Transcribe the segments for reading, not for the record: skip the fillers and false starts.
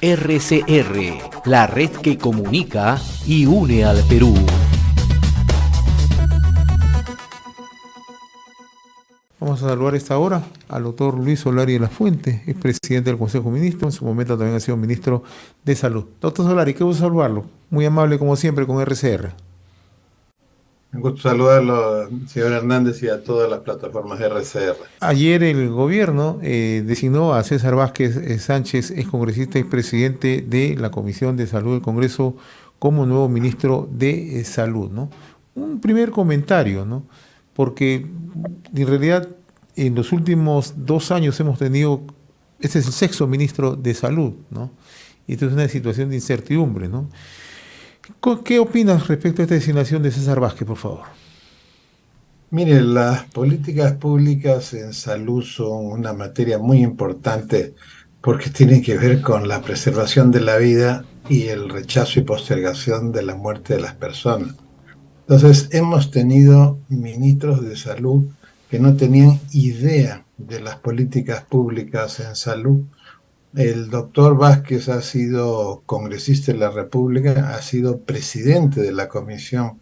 RCR, la red que comunica y une al Perú. Vamos a saludar a esta hora al doctor Luis Solari de la Fuente, es presidente del Consejo de Ministros, en su momento también ha sido ministro de Salud. Doctor Solari, qué gusto saludarlo. Muy amable como siempre con RCR. Un gusto saludarlo, señor Hernández, y a todas las plataformas RCR. Ayer el gobierno designó a César Vázquez Sánchez, ex congresista y presidente de la Comisión de Salud del Congreso, como nuevo ministro de Salud, ¿no? Un primer comentario, ¿no? Porque en realidad en los últimos 2 años hemos tenido, este es el sexto ministro de Salud, ¿no? Y esto es una situación de incertidumbre, ¿no? ¿Qué opinas respecto a esta designación de César Vázquez, por favor? Mire, las políticas públicas en salud son una materia muy importante porque tienen que ver con la preservación de la vida y el rechazo y postergación de la muerte de las personas. Entonces, hemos tenido ministros de salud que no tenían idea de las políticas públicas en salud. El doctor Vázquez ha sido congresista de la República, ha sido presidente de la Comisión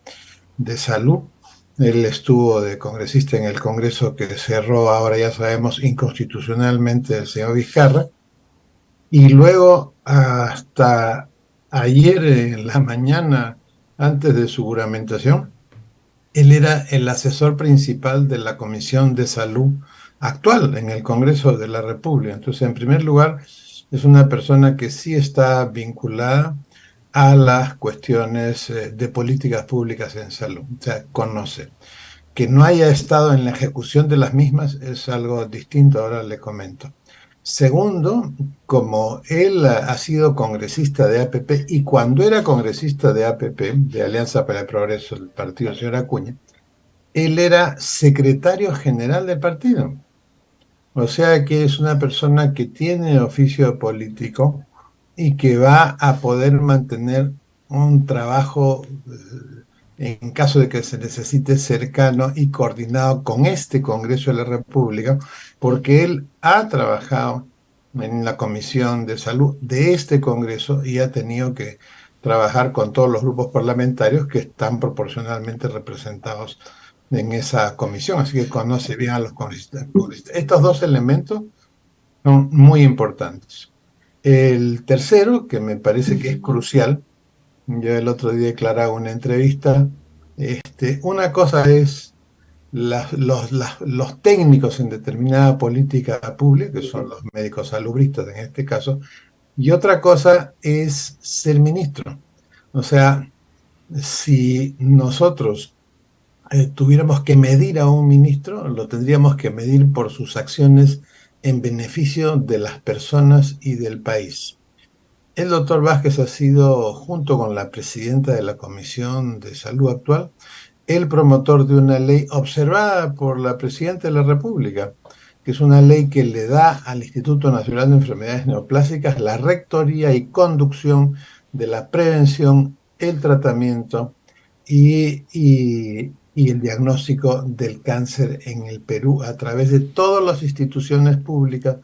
de Salud. Él estuvo de congresista en el Congreso que cerró, ahora ya sabemos, inconstitucionalmente el señor Vizcarra. Y luego, hasta ayer en la mañana, antes de su juramentación, él era el asesor principal de la Comisión de Salud actual en el Congreso de la República. Entonces, en primer lugar, es una persona que sí está vinculada a las cuestiones de políticas públicas en salud, o sea, conoce. Que no haya estado en la ejecución de las mismas es algo distinto, ahora le comento. Segundo, como él ha sido congresista de APP, y cuando era congresista de APP, de Alianza para el Progreso, del partido del señor Acuña, él era secretario general del partido. O sea que es una persona que tiene oficio político y que va a poder mantener un trabajo, en caso de que se necesite, cercano y coordinado con este Congreso de la República, porque él ha trabajado en la Comisión de Salud de este Congreso y ha tenido que trabajar con todos los grupos parlamentarios que están proporcionalmente representados en esa comisión, así que conoce bien a los congresistas. Estos dos elementos son muy importantes. El tercero, que me parece que es crucial, yo el otro día declaraba una entrevista, una cosa es los técnicos en determinada política pública, que son los médicos salubristas en este caso, y otra cosa es ser ministro. O sea, si nosotros tuviéramos que medir a un ministro, lo tendríamos que medir por sus acciones en beneficio de las personas y del país. El doctor Vázquez ha sido, junto con la presidenta de la Comisión de Salud actual, el promotor de una ley observada por la presidenta de la República, que es una ley que le da al Instituto Nacional de Enfermedades Neoplásicas la rectoría y conducción de la prevención, el tratamiento y el diagnóstico del cáncer en el Perú a través de todas las instituciones públicas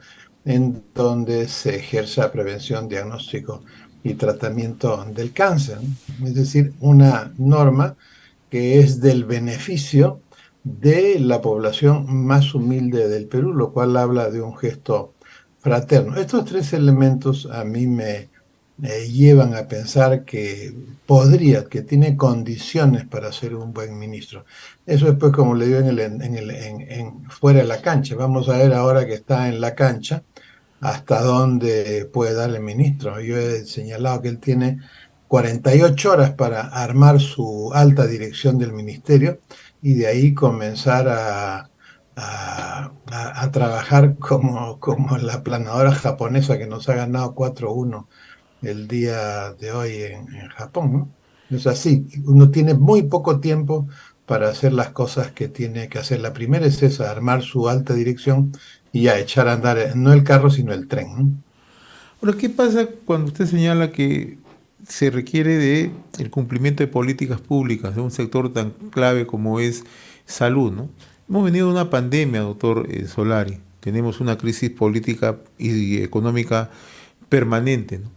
en donde se ejerza prevención, diagnóstico y tratamiento del cáncer. Es decir, una norma que es del beneficio de la población más humilde del Perú, lo cual habla de un gesto fraterno. Estos tres elementos a mí me llevan a pensar que que tiene condiciones para ser un buen ministro. Eso después, como le digo, fuera de la cancha. Vamos a ver ahora que está en la cancha hasta dónde puede dar el ministro. Yo he señalado que él tiene 48 horas para armar su alta dirección del ministerio y de ahí comenzar a trabajar como la planadora japonesa que nos ha ganado 4-1 el día de hoy en Japón, ¿no? Es así, uno tiene muy poco tiempo para hacer las cosas que tiene que hacer. La primera es esa, armar su alta dirección y ya echar a andar, no el carro, sino el tren, ¿no? Ahora, ¿qué pasa cuando usted señala que se requiere de el cumplimiento de políticas públicas de un sector tan clave como es salud, ¿no? Hemos venido de una pandemia, doctor Solari. Tenemos una crisis política y económica permanente, ¿no?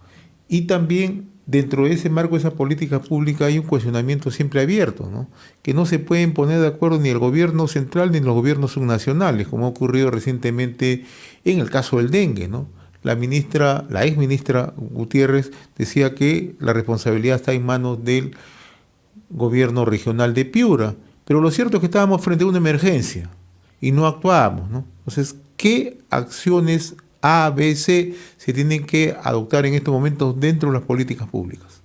Y también dentro de ese marco de esa política pública hay un cuestionamiento siempre abierto, ¿no? Que no se pueden poner de acuerdo ni el gobierno central ni los gobiernos subnacionales, como ha ocurrido recientemente en el caso del dengue, ¿no? La ex ministra Gutiérrez decía que la responsabilidad está en manos del gobierno regional de Piura, pero lo cierto es que estábamos frente a una emergencia y no actuábamos, ¿no? Entonces, ¿qué acciones A, B, C se tienen que adoptar en estos momentos dentro de las políticas públicas?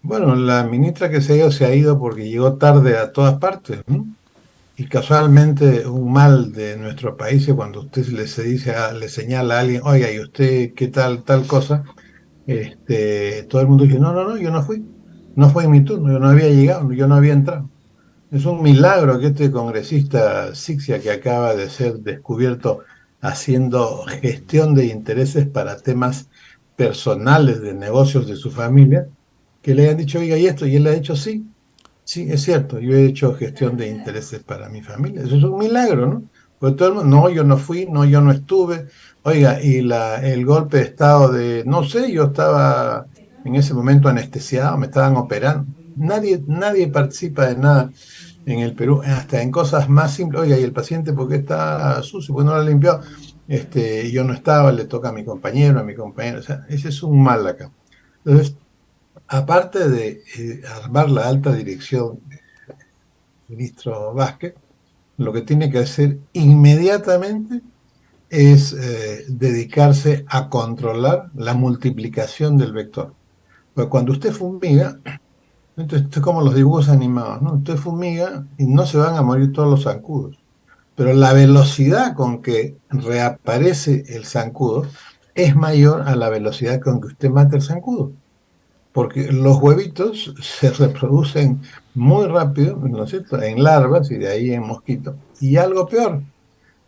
Bueno, la ministra que se ha ido porque llegó tarde a todas partes, ¿no? Y casualmente un mal de nuestro país es cuando usted se dice, le señala a alguien, oiga, ¿y usted qué tal cosa? Todo el mundo dice, no, no, no, yo no fue en mi turno, yo no había llegado, yo no había entrado. Es un milagro que este congresista Sixia, que acaba de ser descubierto haciendo gestión de intereses para temas personales de negocios de su familia, que le hayan dicho, oiga, ¿y esto? Y él le ha dicho, sí, sí, es cierto, yo he hecho gestión de intereses para mi familia. Eso es un milagro, ¿no? Porque todo el mundo, no, yo no fui, no, yo no estuve. Oiga, y el golpe de estado de, no sé, yo estaba en ese momento anestesiado, me estaban operando. Nadie participa de nada en el Perú, hasta en cosas más simples. Oiga, ¿y el paciente por qué está sucio? ¿Por qué no lo ha limpiado? Yo no estaba, le toca a mi compañero, a mi compañero. O sea, ese es un mal acá. Entonces, aparte de armar la alta dirección del ministro Vázquez, lo que tiene que hacer inmediatamente es dedicarse a controlar la multiplicación del vector. Porque cuando usted fumiga, entonces esto es como los dibujos animados, ¿no? Usted fumiga y no se van a morir todos los zancudos. Pero la velocidad con que reaparece el zancudo es mayor a la velocidad con que usted mata el zancudo. Porque los huevitos se reproducen muy rápido, ¿no es cierto?, en larvas y de ahí en mosquitos. Y algo peor,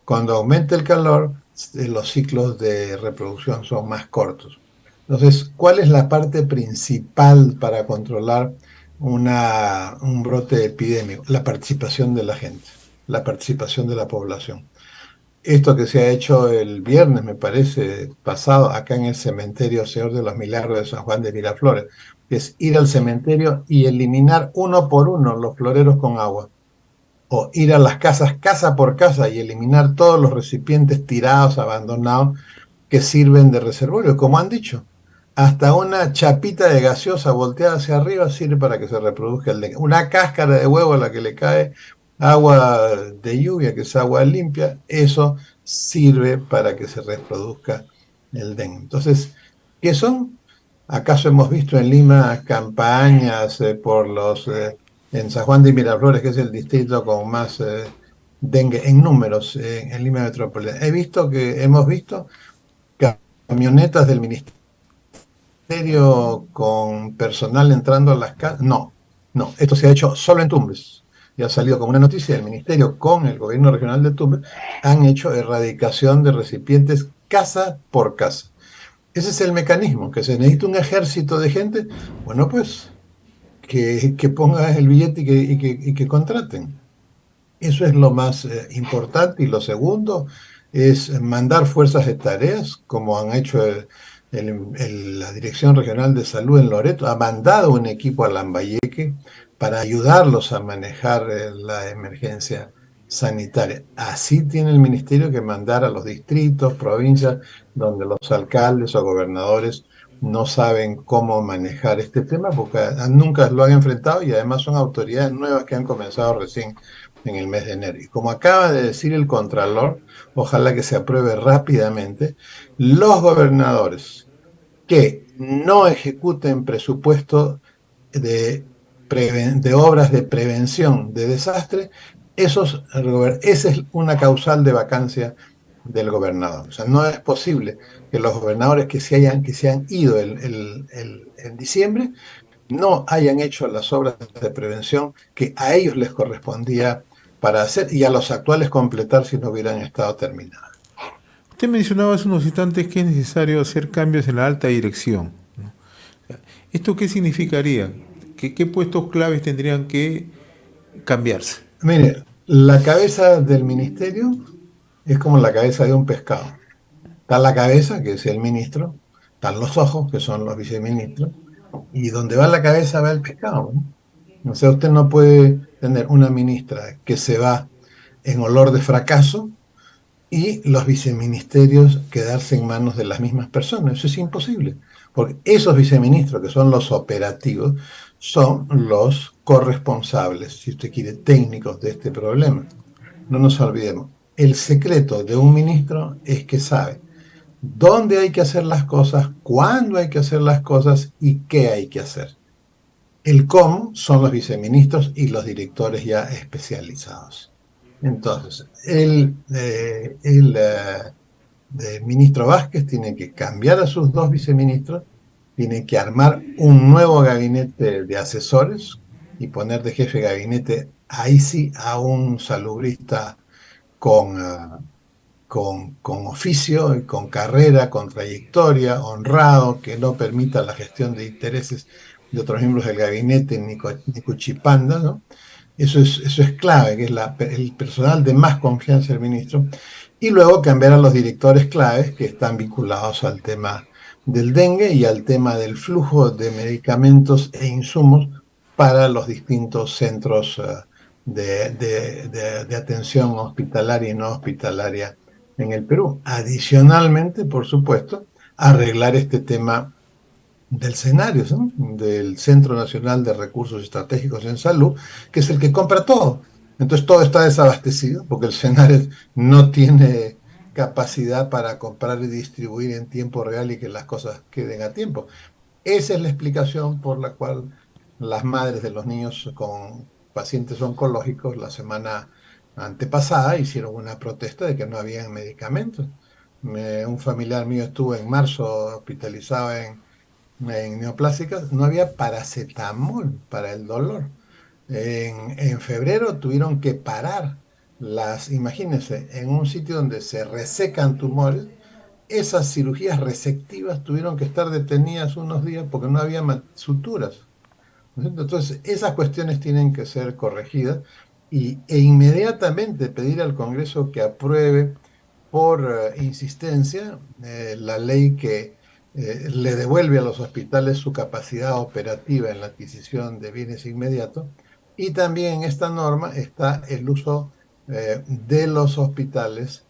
cuando aumenta el calor, los ciclos de reproducción son más cortos. Entonces, ¿cuál es la parte principal para controlar un brote epidémico? La participación de la gente, la participación de la población. Esto que se ha hecho el viernes, me parece, pasado, acá en el cementerio Señor de los Milagros de San Juan de Miraflores, que es ir al cementerio y eliminar uno por uno los floreros con agua. O ir a las casas, casa por casa, y eliminar todos los recipientes tirados, abandonados, que sirven de reservorio, como han dicho. Hasta una chapita de gaseosa volteada hacia arriba sirve para que se reproduzca el dengue. Una cáscara de huevo a la que le cae agua de lluvia, que es agua limpia, eso sirve para que se reproduzca el dengue. Entonces, ¿qué son? ¿Acaso hemos visto en Lima campañas en San Juan de Miraflores, que es el distrito con más dengue en números en Lima Metropolitana? Hemos visto camionetas del ministerio con personal entrando a las casas. No, no, esto se ha hecho solo en Tumbes. Ya ha salido como una noticia del ministerio con el gobierno regional de Tumbes, han hecho erradicación de recipientes casa por casa. Ese es el mecanismo, que se necesita un ejército de gente, bueno, pues que ponga el billete y que contraten. Eso es lo más importante. Y lo segundo es mandar fuerzas de tareas, como han hecho la Dirección Regional de Salud en Loreto. Ha mandado un equipo a Lambayeque para ayudarlos a manejar la emergencia sanitaria. Así tiene el ministerio que mandar a los distritos, provincias, donde los alcaldes o gobernadores no saben cómo manejar este tema porque nunca lo han enfrentado y además son autoridades nuevas que han comenzado recién en el mes de enero. Y como acaba de decir el Contralor, ojalá que se apruebe rápidamente, los gobernadores que no ejecuten presupuesto de obras de prevención de desastre, esa es una causal de vacancia del gobernador. O sea, no es posible que los gobernadores que se han ido en diciembre no hayan hecho las obras de prevención que a ellos les correspondía para hacer y a los actuales completar si no hubieran estado terminadas. Usted mencionaba hace unos instantes que es necesario hacer cambios en la alta dirección, ¿no? ¿Esto qué significaría? ¿Qué puestos claves tendrían que cambiarse? Mire, la cabeza del ministerio es como la cabeza de un pescado. Está la cabeza, que es el ministro, están los ojos, que son los viceministros, y donde va la cabeza va el pescado, ¿no? O sea, usted no puede tener una ministra que se va en olor de fracaso y los viceministerios quedarse en manos de las mismas personas. Eso es imposible, porque esos viceministros, que son los operativos, son los corresponsables, si usted quiere, técnicos de este problema. No nos olvidemos, el secreto de un ministro es que sabe dónde hay que hacer las cosas, cuándo hay que hacer las cosas y qué hay que hacer. El cómo son los viceministros y los directores ya especializados. Entonces, el ministro Vázquez tiene que cambiar a sus dos viceministros, tiene que armar un nuevo gabinete de asesores y poner de jefe de gabinete, ahí sí, a un salubrista con, con oficio, y con carrera, con trayectoria, honrado, que no permita la gestión de intereses de otros miembros del gabinete ni cuchipanda, ¿no? Eso es clave, que es el personal de más confianza del ministro. Y luego cambiar a los directores claves que están vinculados al tema del dengue y al tema del flujo de medicamentos e insumos para los distintos centros de atención hospitalaria y no hospitalaria en el Perú. Adicionalmente, por supuesto, arreglar este tema del escenario, ¿no? Del Centro Nacional de Recursos Estratégicos en Salud, que es el que compra todo. Entonces todo está desabastecido porque el escenario no tiene capacidad para comprar y distribuir en tiempo real y que las cosas queden a tiempo. Esa es la explicación por la cual las madres de los niños con pacientes oncológicos la semana antepasada hicieron una protesta de que no había medicamentos. Un familiar mío estuvo en marzo hospitalizado en neoplásicas, no había paracetamol para el dolor. En febrero tuvieron que parar imagínense, en un sitio donde se resecan tumores, esas cirugías resectivas tuvieron que estar detenidas unos días porque no había suturas. ¿No es cierto? Entonces, esas cuestiones tienen que ser corregidas e inmediatamente pedir al Congreso que apruebe por insistencia la ley que le devuelve a los hospitales su capacidad operativa en la adquisición de bienes inmediatos. Y también en esta norma está el uso de los hospitales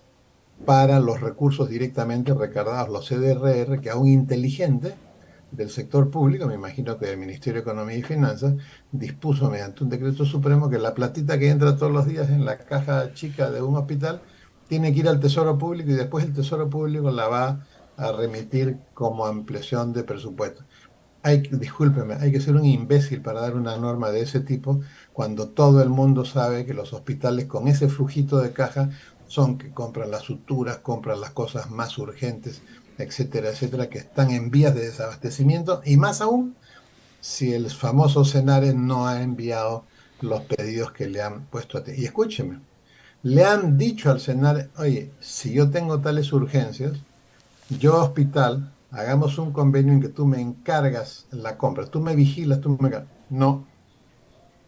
para los recursos directamente recargados, los CDRR, que a un inteligente del sector público, me imagino que del Ministerio de Economía y Finanzas, dispuso mediante un decreto supremo que la platita que entra todos los días en la caja chica de un hospital tiene que ir al Tesoro Público y después el Tesoro Público la va a remitir como ampliación de presupuesto. Discúlpeme, hay que ser un imbécil para dar una norma de ese tipo cuando todo el mundo sabe que los hospitales con ese flujito de caja son que compran las suturas, compran las cosas más urgentes, etcétera, etcétera, que están en vías de desabastecimiento y más aún si el famoso Senare no ha enviado los pedidos que le han puesto a ti. Y escúcheme, le han dicho al Senare, oye, si yo tengo tales urgencias, yo hospital, hagamos un convenio en que tú me encargas la compra, tú me vigilas, tú me encargas. No.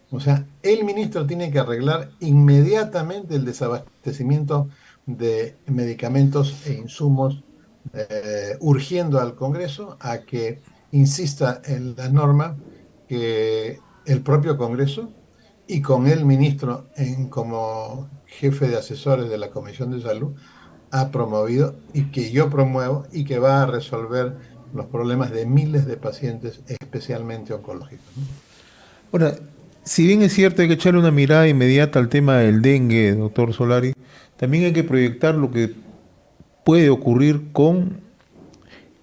O sea, el ministro tiene que arreglar inmediatamente el desabastecimiento de medicamentos e insumos, urgiendo al Congreso a que insista en la norma que el propio Congreso y con el ministro como jefe de asesores de la Comisión de Salud ha promovido y que yo promuevo y que va a resolver los problemas de miles de pacientes, especialmente oncológicos, ¿no? Ahora, si bien es cierto, hay que echarle una mirada inmediata al tema del dengue, doctor Solari, también hay que proyectar lo que puede ocurrir con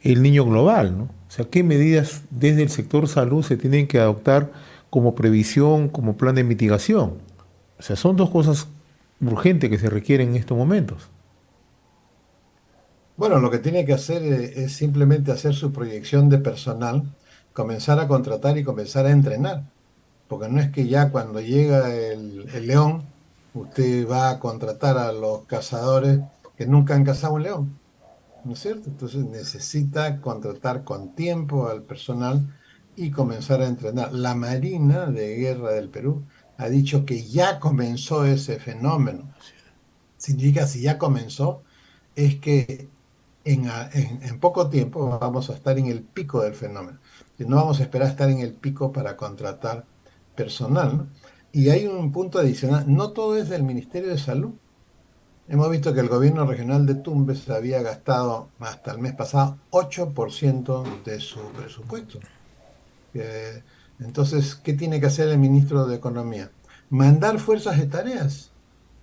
el niño global, ¿no? O sea, qué medidas desde el sector salud se tienen que adoptar como previsión, como plan de mitigación. O sea, son dos cosas urgentes que se requieren en estos momentos. Bueno, lo que tiene que hacer es simplemente hacer su proyección de personal, comenzar a contratar y comenzar a entrenar, porque no es que ya cuando llega el león, usted va a contratar a los cazadores que nunca han cazado un león, ¿no es cierto? Entonces necesita contratar con tiempo al personal y comenzar a entrenar. La Marina de Guerra del Perú ha dicho que ya comenzó ese fenómeno. Significa, si ya comenzó, es que en poco tiempo vamos a estar en el pico del fenómeno. Y no vamos a esperar a estar en el pico para contratar personal, ¿no? Y hay un punto adicional, no todo es del Ministerio de Salud. Hemos visto que el gobierno regional de Tumbes había gastado hasta el mes pasado 8% de su presupuesto. Eh, entonces, ¿qué tiene que hacer el ministro de Economía? Mandar fuerzas de tareas,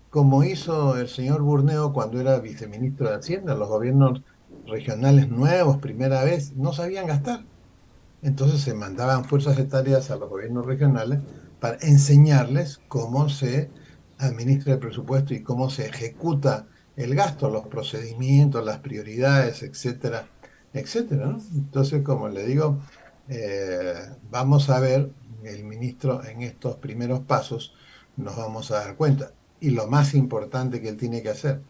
como hizo el señor Burneo cuando era viceministro de Hacienda. Los gobiernos regionales nuevos, primera vez, no sabían gastar. Entonces se mandaban fuerzas de tareas a los gobiernos regionales para enseñarles cómo se administra el presupuesto y cómo se ejecuta el gasto, los procedimientos, las prioridades, etcétera, etcétera, ¿no? Entonces, como le digo, vamos a ver, el ministro en estos primeros pasos nos vamos a dar cuenta. Y lo más importante que él tiene que hacer,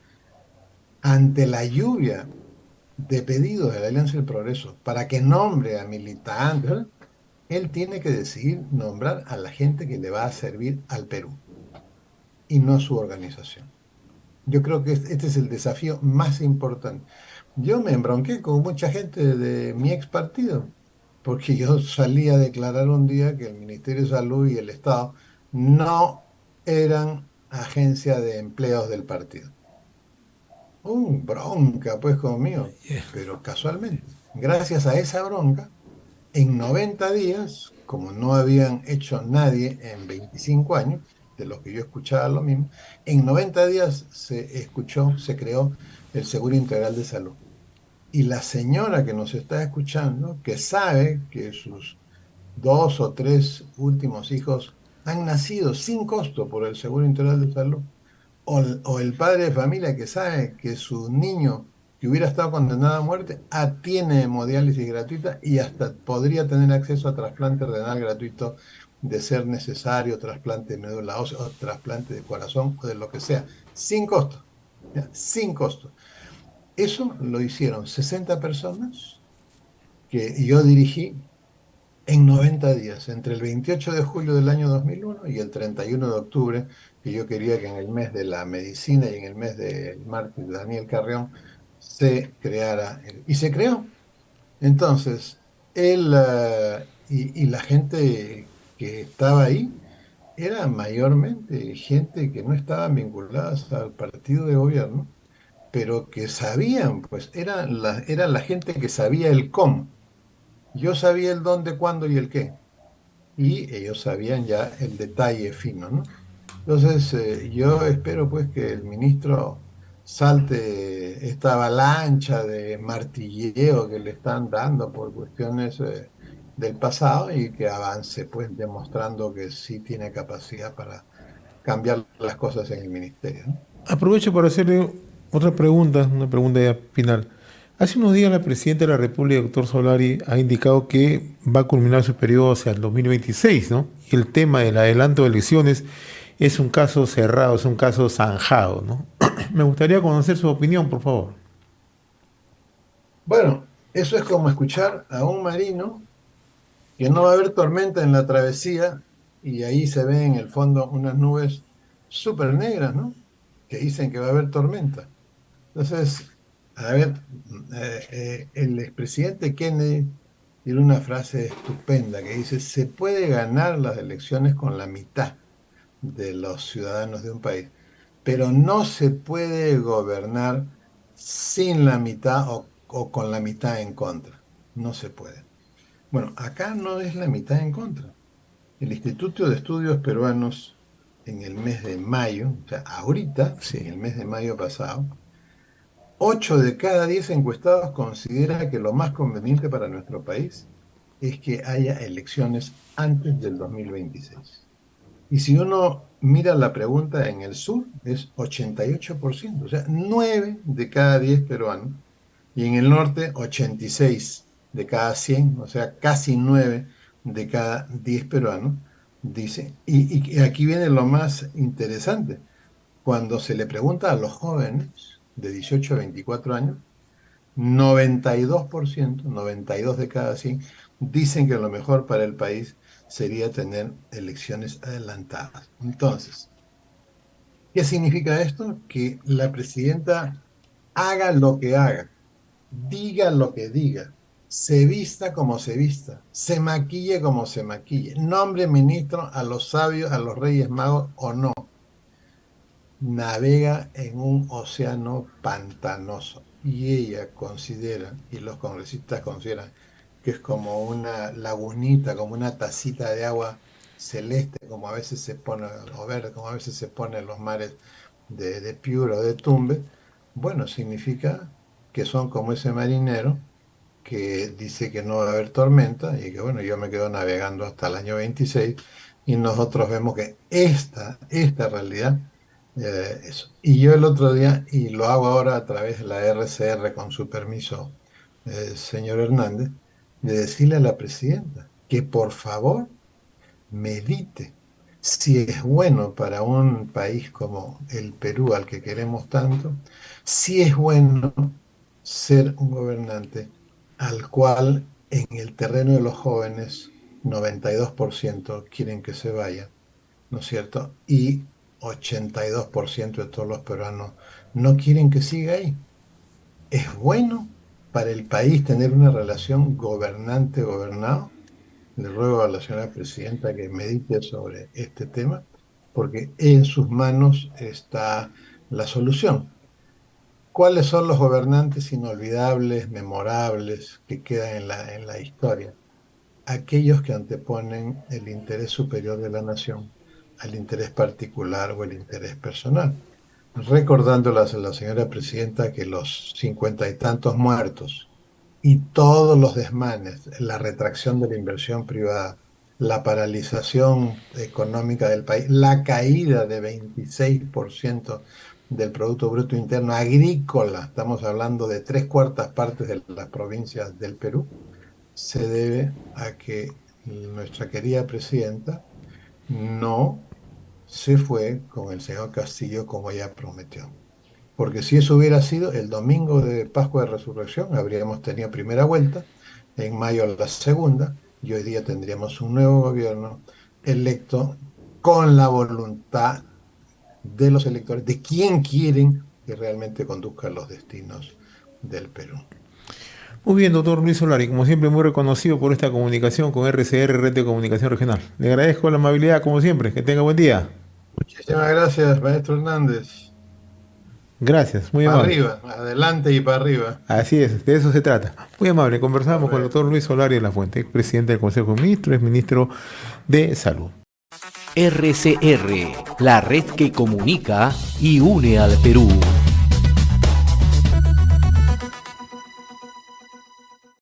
ante la lluvia de pedidos de la Alianza del Progreso para que nombre a militantes, ¿verdad? Él tiene que decidir nombrar a la gente que le va a servir al Perú y no a su organización. Yo creo que este es el desafío más importante. Yo me embronqué con mucha gente de mi ex partido, porque yo salí a declarar un día que el Ministerio de Salud y el Estado no eran agencia de empleos del partido. Bronca, pues, conmigo. Pero casualmente, gracias a esa bronca, en 90 días, como no habían hecho nadie en 25 años, de los que yo escuchaba lo mismo, en 90 días se creó el Seguro Integral de Salud. Y la señora que nos está escuchando, que sabe que sus dos o tres últimos hijos han nacido sin costo por el Seguro Integral de Salud, o el padre de familia que sabe que su niño que hubiera estado condenado a muerte tiene hemodiálisis gratuita y hasta podría tener acceso a trasplante renal gratuito de ser necesario, trasplante de médula ósea o trasplante de corazón o de lo que sea, sin costo, ¿ya? Sin costo. Eso lo hicieron 60 personas que yo dirigí en 90 días, entre el 28 de julio del año 2001 y el 31 de octubre, que yo quería que en el mes de la medicina y en el mes del mártir de Daniel Carrión se creara, y se creó. Entonces, y la gente que estaba ahí era mayormente gente que no estaban vinculadas al partido de gobierno, pero que sabían, pues era la gente que sabía el cómo. Yo sabía el dónde, cuándo y el qué y ellos sabían ya el detalle fino, ¿no? Entonces, yo espero pues que el ministro salte esta avalancha de martilleo que le están dando por cuestiones del pasado y que avance pues demostrando que sí tiene capacidad para cambiar las cosas en el ministerio, ¿no? Aprovecho para hacerle otra pregunta, una pregunta ya final. Hace unos días la presidenta de la República, doctor Solari, ha indicado que va a culminar su periodo hacia el 2026, ¿no? Y el tema del adelanto de elecciones es un caso cerrado, es un caso zanjado, ¿no? Me gustaría conocer su opinión, por favor. Bueno, eso es como escuchar a un marino que no va a haber tormenta en la travesía y ahí se ven en el fondo unas nubes súper negras, ¿no? Que dicen que va a haber tormenta. Entonces, a ver, el expresidente Kennedy tiene una frase estupenda que dice, se puede ganar las elecciones con la mitad de los ciudadanos de un país, pero no se puede gobernar sin la mitad o con la mitad en contra. No se puede. Bueno, acá no es la mitad en contra. El Instituto de Estudios Peruanos en el mes de mayo, o sea, ahorita, en Sí. el mes de mayo pasado, 8 de cada 10 encuestados considera que lo más conveniente para nuestro país es que haya elecciones antes del 2026. Y si uno mira la pregunta en el sur, es 88%, o sea, 9 de cada 10 peruanos, y en el norte, 86 de cada 100, o sea, casi 9 de cada 10 peruanos, dice, y aquí viene lo más interesante, cuando se le pregunta a los jóvenes de 18 a 24 años, 92%, 92 de cada 100, dicen que lo mejor para el país sería tener elecciones adelantadas. Entonces, ¿qué significa esto? Que la presidenta haga lo que haga. diga lo que diga, se vista como se vista, se maquille como se maquille, nombre ministro a los sabios, a los reyes magos o no, navega en un océano pantanoso. Y ella considera, y los congresistas consideran, que es como una lagunita, como una tacita de agua celeste, como a veces se pone, o verde, como a veces se pone en los mares de Piura o de Tumbes. Bueno, significa que son como ese marinero que dice que no va a haber tormenta y que bueno, yo me quedo navegando hasta el año 26 y nosotros vemos que esta realidad, eso. Y yo el otro día, y lo hago ahora a través de la RCR con su permiso, señor Hernández, de decirle a la presidenta que por favor medite si es bueno para un país como el Perú, al que queremos tanto, si es bueno ser un gobernante al cual en el terreno de los jóvenes 92% quieren que se vaya, ¿no es cierto? Y 82% de todos los peruanos no quieren que siga ahí. ¿Es bueno para el país tener una relación gobernante-gobernado? Le ruego a la señora presidenta que medite sobre este tema, porque en sus manos está la solución. ¿Cuáles son los gobernantes inolvidables, memorables, que quedan en la historia? Aquellos que anteponen el interés superior de la nación al interés particular o el interés personal. Recordándolas a la señora presidenta que los 50 y tantos muertos y todos los desmanes, la retracción de la inversión privada, la paralización económica del país, la caída de 26% del Producto Bruto Interno agrícola, estamos hablando de 3/4 partes de las provincias del Perú, se debe a que nuestra querida presidenta no se fue con el señor Castillo como ella prometió. Porque si eso hubiera sido el domingo de Pascua de Resurrección, habríamos tenido primera vuelta, en mayo la segunda, y hoy día tendríamos un nuevo gobierno electo con la voluntad de los electores, de quién quieren que realmente conduzca los destinos del Perú. Muy bien, doctor Luis Solari, como siempre muy reconocido por esta comunicación con RCR, Red de Comunicación Regional. Le agradezco la amabilidad, como siempre. Que tenga buen día. Muchísimas gracias, maestro Hernández. Gracias, muy Para amable. arriba, adelante y para arriba. Así es, de eso se trata. Muy amable. Conversamos con el doctor Correcto. Luis Solari de la Fuente, presidente del Consejo de Ministros, es ministro de Salud. RCR, la red que comunica y une al Perú.